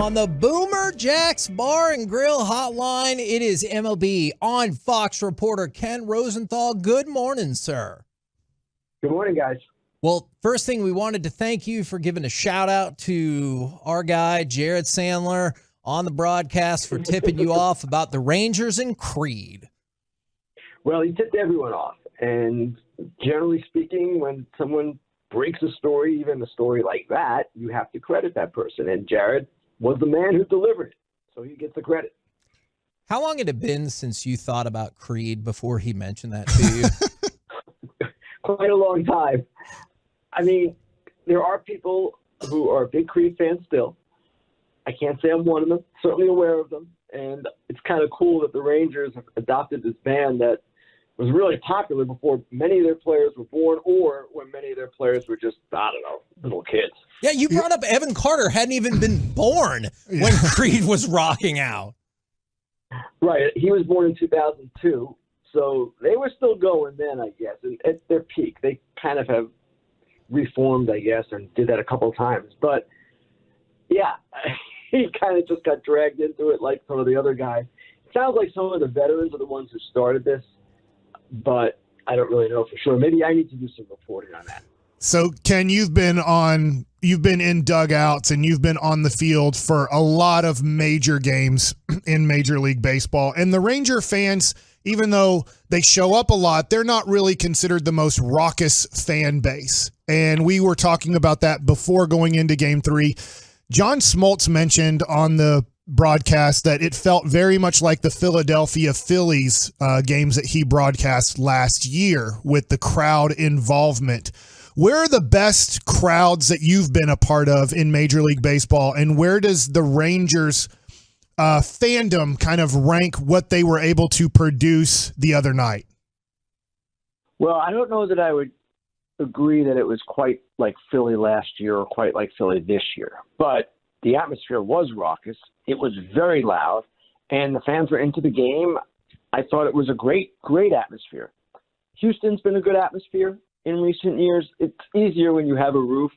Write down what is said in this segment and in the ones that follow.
on the Boomer Jack's Bar and Grill Hotline. It is MLB on Fox reporter Ken Rosenthal. Good morning, sir. Good morning, guys. Well, first thing, we wanted to thank you for giving a shout out to our guy, Jared Sandler, on the broadcast for tipping you off about the Rangers and Creed. Well, he tipped everyone off. And generally speaking, when someone breaks a story, even a story like that, you have to credit that person. And Jared was the man who delivered it, so he gets the credit. How long had it been since you thought about Creed before he mentioned that to you? Quite a long time. I mean, there are people who are big Creed fans still. I can't say I'm one of them, certainly aware of them. And it's kind of cool that the Rangers have adopted this band that was really popular before many of their players were born, or when many of their players were just, I don't know, little kids. Yeah, you brought up Evan Carter hadn't even been born when Creed was rocking out. Right. He was born in 2002, so they were still going then, I guess. And at their peak, they kind of have reformed, I guess, and did that a couple of times. But, yeah, he kind of just got dragged into it like some of the other guys. It sounds like some of the veterans are the ones who started this, but I don't really know for sure. Maybe I need to do some reporting on that. So, Ken, you've been in dugouts and you've been on the field for a lot of major games in Major League Baseball. And the Ranger fans, even though they show up a lot, they're not really considered the most raucous fan base. And we were talking about that before going into Game 3. John Smoltz mentioned on the broadcast that it felt very much like the Philadelphia Phillies games that he broadcast last year with the crowd involvement. Where are the best crowds that you've been a part of in Major League Baseball, and where does the Rangers fandom kind of rank what they were able to produce the other night? Well, I don't know that I would agree that it was quite like Philly last year or quite like Philly this year, but the atmosphere was raucous. It was very loud, and the fans were into the game. I thought it was a great atmosphere. Houston's been a good atmosphere in recent years. It's easier when you have a roof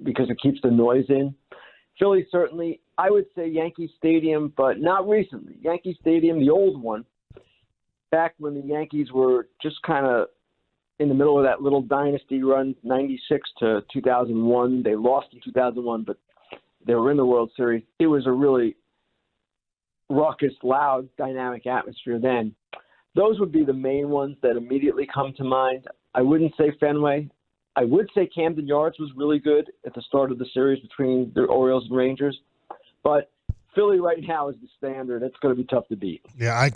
because it keeps the noise in. Philly, certainly. I would say Yankee Stadium, but not recently. Yankee Stadium, the old one, back when the Yankees were just kind of in the middle of that little dynasty run, 96 to 2001. They lost in 2001, but they were in the World Series. It was a really raucous, loud, dynamic atmosphere then. Those would be the main ones that immediately come to mind. I wouldn't say Fenway. I would say Camden Yards was really good at the start of the series between the Orioles and Rangers. But Philly right now is the standard. It's going to be tough to beat. Yeah,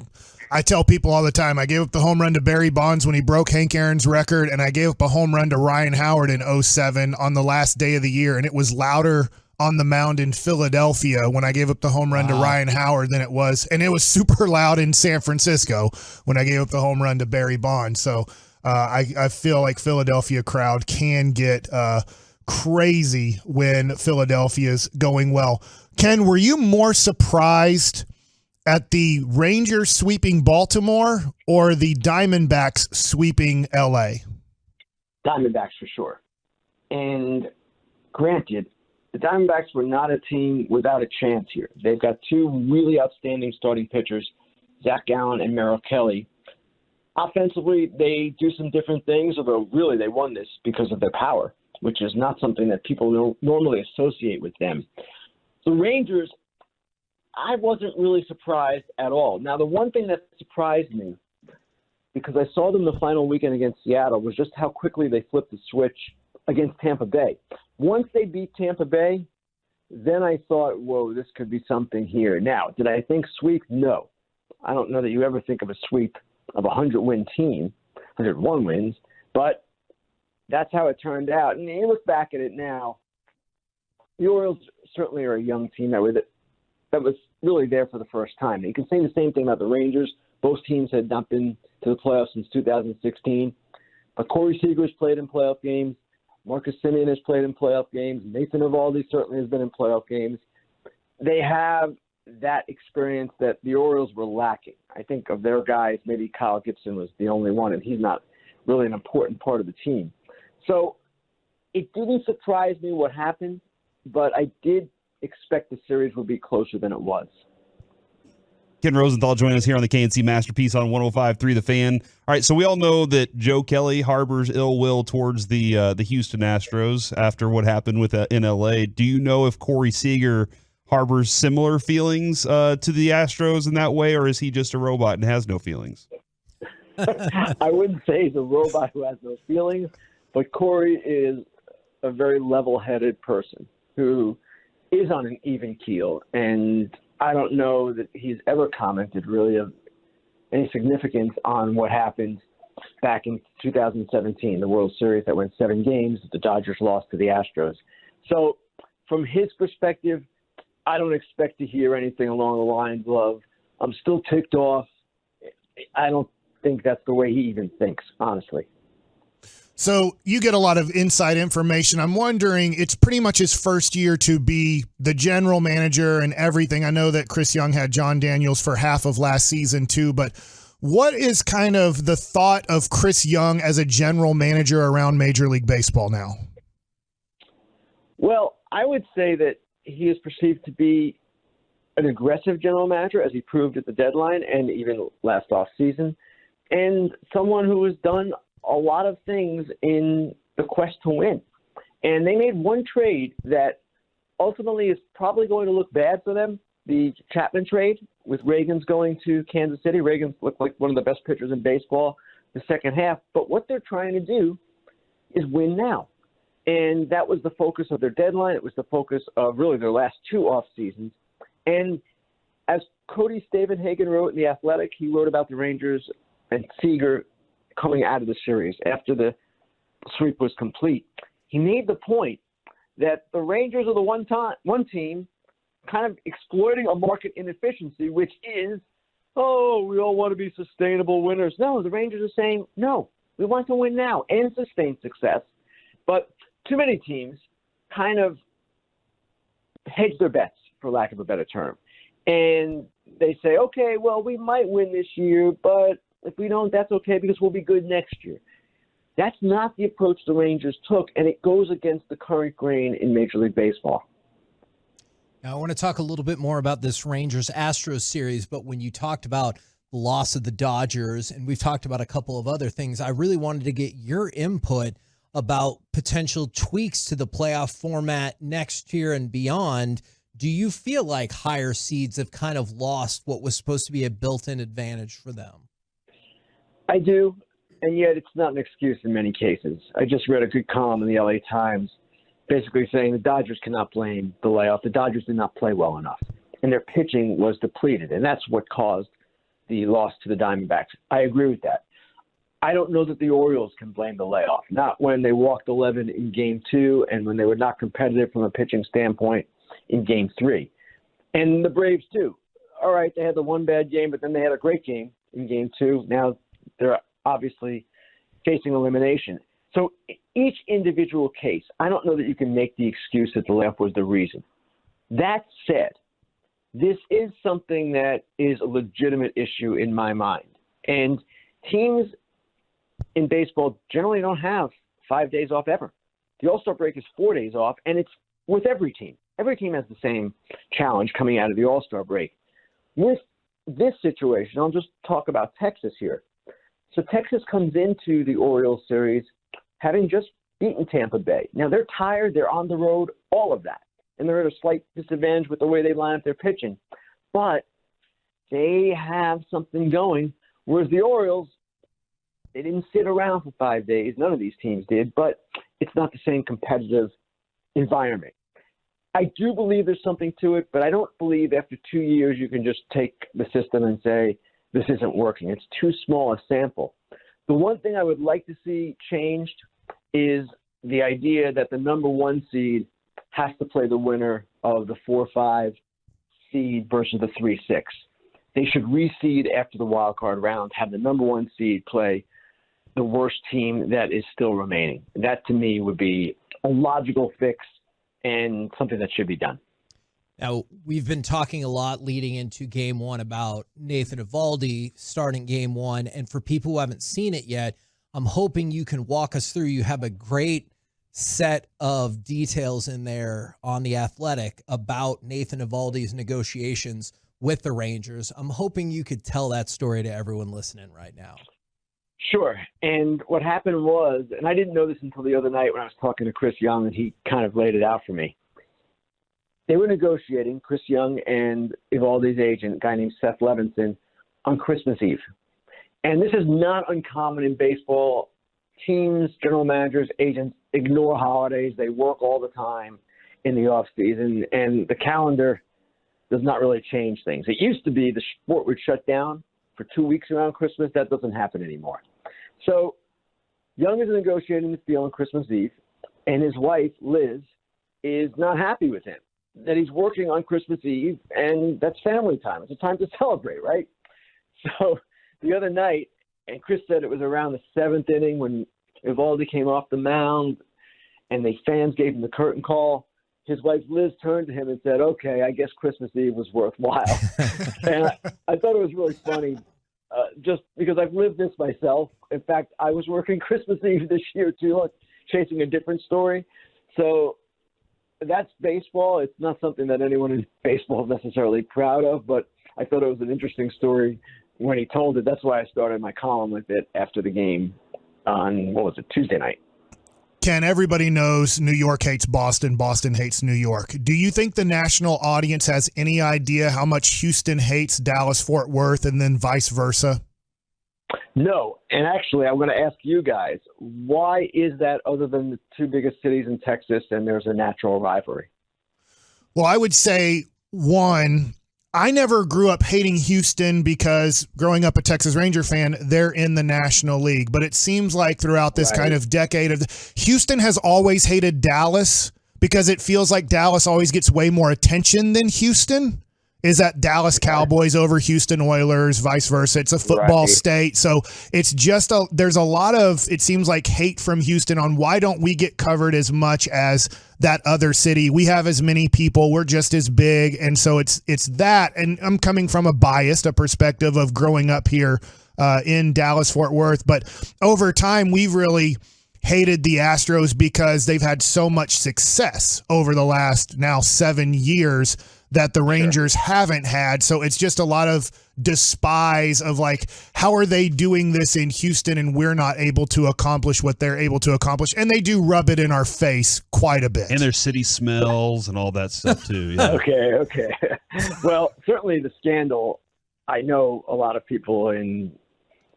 I tell people all the time, I gave up the home run to Barry Bonds when he broke Hank Aaron's record, and I gave up a home run to Ryan Howard in 2007 on the last day of the year, and it was louder on the mound in Philadelphia when I gave up the home run to Ryan Howard than it was, and it was super loud in San Francisco when I gave up the home run to Barry Bonds. So I feel like Philadelphia crowd can get crazy when Philadelphia's going well. Ken, were you more surprised at the Rangers sweeping Baltimore or the Diamondbacks sweeping LA? Diamondbacks for sure. And granted, the Diamondbacks were not a team without a chance here. They've got two really outstanding starting pitchers, Zach Gallen and Merrill Kelly. Offensively, they do some different things, although really they won this because of their power, which is not something that people normally associate with them. The Rangers, I wasn't really surprised at all. Now, the one thing that surprised me, because I saw them the final weekend against Seattle, was just how quickly they flipped the switch against Tampa Bay. Once they beat Tampa Bay, then I thought, whoa, this could be something here. Now, did I think sweep? No. I don't know that you ever think of a sweep of a 100-win team, 101 wins, but that's how it turned out. And you look back at it now, the Orioles certainly are a young team that was really there for the first time. You can say the same thing about the Rangers. Both teams had not been to the playoffs since 2016. But Corey Seager's played in playoff games. Marcus Semien has played in playoff games. Nathan Eovaldi certainly has been in playoff games. They have that experience that the Orioles were lacking. I think of their guys, maybe Kyle Gibson was the only one, and he's not really an important part of the team. So it didn't surprise me what happened, but I did expect the series would be closer than it was. Ken Rosenthal joining us here on the K&C Masterpiece on 105.3 The Fan. All right, so we all know that Joe Kelly harbors ill will towards the Houston Astros after what happened with in L.A. Do you know if Corey Seager harbors similar feelings to the Astros in that way, or is he just a robot and has no feelings? I wouldn't say he's a robot who has no feelings, but Corey is a very level-headed person who is on an even keel, and I don't know that he's ever commented really of any significance on what happened back in 2017, the World Series that went 7 games, the Dodgers lost to the Astros. So from his perspective, I don't expect to hear anything along the lines of, I'm still ticked off. I don't think that's the way he even thinks, honestly. So you get a lot of inside information. I'm wondering, it's pretty much his first year to be the general manager and everything. I know that Chris Young had John Daniels for half of last season too, but what is kind of the thought of Chris Young as a general manager around Major League Baseball now? Well, I would say that he is perceived to be an aggressive general manager, as he proved at the deadline and even last offseason, and someone who has done a lot of things in the quest to win. And they made one trade that ultimately is probably going to look bad for them, the Chapman trade with Reagan's going to Kansas City. Reagan's looked like one of the best pitchers in baseball the second half. But what they're trying to do is win now. And that was the focus of their deadline. It was the focus of really their last 2 off seasons. And as Cody Stavenhagen wrote in The Athletic, he wrote about the Rangers and Seager coming out of the series after the sweep was complete. He made the point that the Rangers are the one team kind of exploiting a market inefficiency, which is, oh, we all want to be sustainable winners. No, the Rangers are saying, no, we want to win now and sustain success. But too many teams kind of hedge their bets, for lack of a better term. And they say, okay, well, we might win this year, but if we don't, that's okay because we'll be good next year. That's not the approach the Rangers took, and it goes against the current grain in Major League Baseball. Now, I want to talk a little bit more about this Rangers-Astros series, but when you talked about the loss of the Dodgers, and we've talked about a couple of other things, I really wanted to get your input about potential tweaks to the playoff format next year and beyond. Do you feel like higher seeds have kind of lost what was supposed to be a built-in advantage for them? I do, and yet it's not an excuse in many cases. I just read a good column in the LA Times basically saying the Dodgers cannot blame the layoff. The Dodgers did not play well enough, and their pitching was depleted, and that's what caused the loss to the Diamondbacks. I agree with that. I don't know that the Orioles can blame the layoff, not when they walked 11 in Game 2 and when they were not competitive from a pitching standpoint in Game 3. And the Braves, too. All right, they had the one bad game, but then they had a great game in Game 2. Now they're obviously facing elimination. So each individual case, I don't know that you can make the excuse that the layoff was the reason. That said, this is something that is a legitimate issue in my mind. And teams in baseball generally don't have 5 days off ever. The All-Star break is 4 days off, and it's with every team. Every team has the same challenge coming out of the All-Star break. With this situation, I'll just talk about Texas here. So Texas comes into the Orioles series having just beaten Tampa Bay. Now, they're tired. They're on the road, all of that. And they're at a slight disadvantage with the way they line up their pitching. But they have something going, whereas the Orioles, they didn't sit around for 5 days. None of these teams did, but it's not the same competitive environment. I do believe there's something to it, but I don't believe after 2 years you can just take the system and say, this isn't working. It's too small a sample. The one thing I would like to see changed is the idea that the number 1 seed has to play the winner of the 4-5 seed versus the 3-6. They should reseed after the wild card round, have the number 1 seed play the worst team that is still remaining. That to me would be a logical fix and something that should be done. Now, we've been talking a lot leading into Game 1 about Nathan Eovaldi starting Game 1. And for people who haven't seen it yet, I'm hoping you can walk us through. You have a great set of details in there on The Athletic about Nathan Eovaldi's negotiations with the Rangers. I'm hoping you could tell that story to everyone listening right now. Sure. And what happened was, and I didn't know this until the other night when I was talking to Chris Young, and he kind of laid it out for me. They were negotiating, Chris Young and Eovaldi's agent, a guy named Seth Levinson, on Christmas Eve. And this is not uncommon in baseball. Teams, general managers, agents ignore holidays. They work all the time in the off season, and the calendar does not really change things. It used to be the sport would shut down for 2 weeks around Christmas. That doesn't happen anymore. So Young is negotiating this deal on Christmas Eve, and his wife, Liz, is not happy with him, that he's working on Christmas Eve, and that's family time. It's a time to celebrate, right? So the other night, and Chris said it was around the seventh inning when Eovaldi came off the mound and the fans gave him the curtain call. His wife, Liz, turned to him and said, okay, I guess Christmas Eve was worthwhile. And I thought it was really funny just because I've lived this myself. In fact, I was working Christmas Eve this year, too, chasing a different story. So that's baseball. It's not something that anyone in baseball is necessarily proud of, but I thought it was an interesting story when he told it. That's why I started my column with it after the game on, Tuesday night. Ken, everybody knows New York hates Boston. Boston hates New York. Do you think the national audience has any idea how much Houston hates Dallas-Fort Worth and then vice versa? No. And actually, I'm going to ask you guys, why is that other than the two biggest cities in Texas and there's a natural rivalry? Well, I would say, one, I never grew up hating Houston because growing up a Texas Ranger fan, they're in the National League. But it seems like throughout this kind of decade of Houston has always hated Dallas because it feels like Dallas always gets way more attention than Houston. Is that Dallas Cowboys over Houston Oilers, vice versa? It's a football state. So it's just there's a lot of, it seems like, hate from Houston on why don't we get covered as much as that other city. We have as many people. We're just as big. And so it's that. And I'm coming from a perspective of growing up here in Dallas-Fort Worth. But over time, we've really hated the Astros because they've had so much success over the last now 7 years that the Rangers haven't had. So it's just a lot of despise of like, how are they doing this in Houston and we're not able to accomplish what they're able to accomplish? And they do rub it in our face quite a bit. And their city smells and all that stuff too. Yeah. Okay. Well, certainly the scandal, I know a lot of people in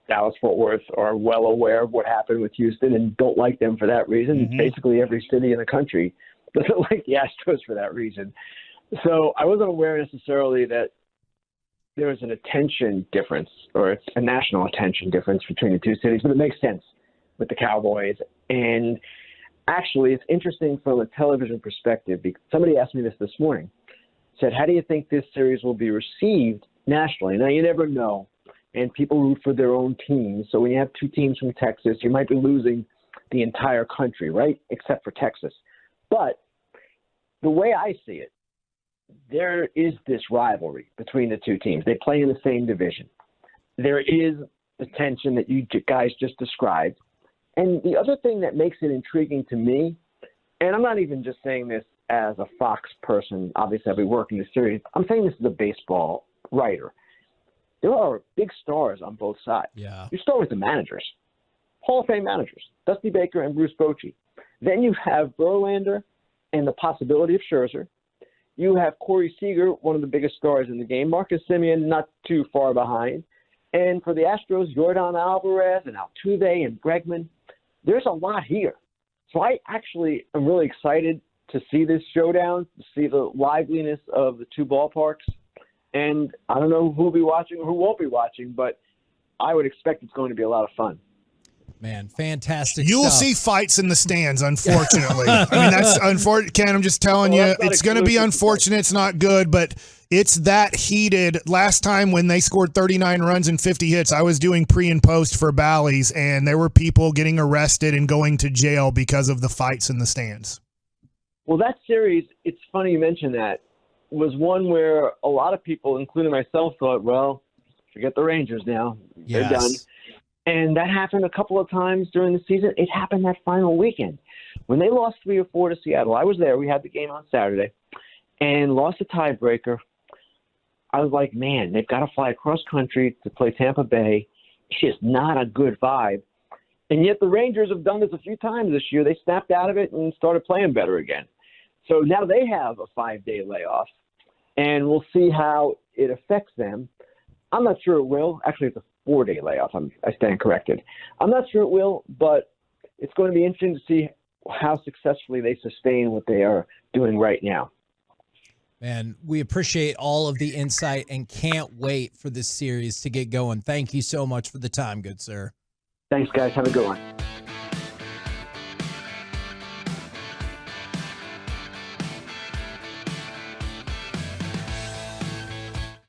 Dallas-Fort Worth are well aware of what happened with Houston and don't like them for that reason. Mm-hmm. Basically every city in the country doesn't like the Astros for that reason. So I wasn't aware necessarily that there was an attention difference or it's a national attention difference between the two cities, but it makes sense with the Cowboys. And actually, it's interesting from a television perspective because somebody asked me this morning, said, how do you think this series will be received nationally? Now, you never know, and people root for their own teams. So when you have two teams from Texas, you might be losing the entire country, right, except for Texas. But the way I see it, there is this rivalry between the two teams. They play in the same division. There is the tension that you guys just described. And the other thing that makes it intriguing to me, and I'm not even just saying this as a Fox person, obviously I'll be working the series, I'm saying this as a baseball writer. There are big stars on both sides. Yeah. You start with the managers, Hall of Fame managers, Dusty Baker and Bruce Bochy. Then you have Verlander and the possibility of Scherzer. You have Corey Seager, one of the biggest stars in the game. Marcus Semien, not too far behind. And for the Astros, Yordan Alvarez and Altuve and Bregman. There's a lot here. So I actually am really excited to see this showdown, to see the liveliness of the two ballparks. And I don't know who will be watching or who won't be watching, but I would expect it's going to be a lot of fun. Man, fantastic You will see fights in the stands, unfortunately. I mean, that's unfortunate. Ken, I'm just telling you, it's going to be unfortunate. It's not good, but it's that heated. Last time when they scored 39 runs and 50 hits, I was doing pre and post for Bally's, and there were people getting arrested and going to jail because of the fights in the stands. Well, that series, it's funny you mention that, was one where a lot of people, including myself, thought, well, forget the Rangers now. They're done. And that happened a couple of times during the season. It happened that final weekend. When they lost 3-4 to Seattle, I was there. We had the game on Saturday, and lost a tiebreaker. I was like, man, they've got to fly across country to play Tampa Bay. It's just not a good vibe. And yet the Rangers have done this a few times this year. They snapped out of it and started playing better again. So now they have a 5-day layoff, and we'll see how it affects them. I'm not sure it will. Actually, it's a 4-day layoff. I stand corrected. I'm not sure it will, but it's going to be interesting to see how successfully they sustain what they are doing right now. Man, we appreciate all of the insight and can't wait for this series to get going. Thank you so much for the time, good sir. Thanks, guys. Have a good one.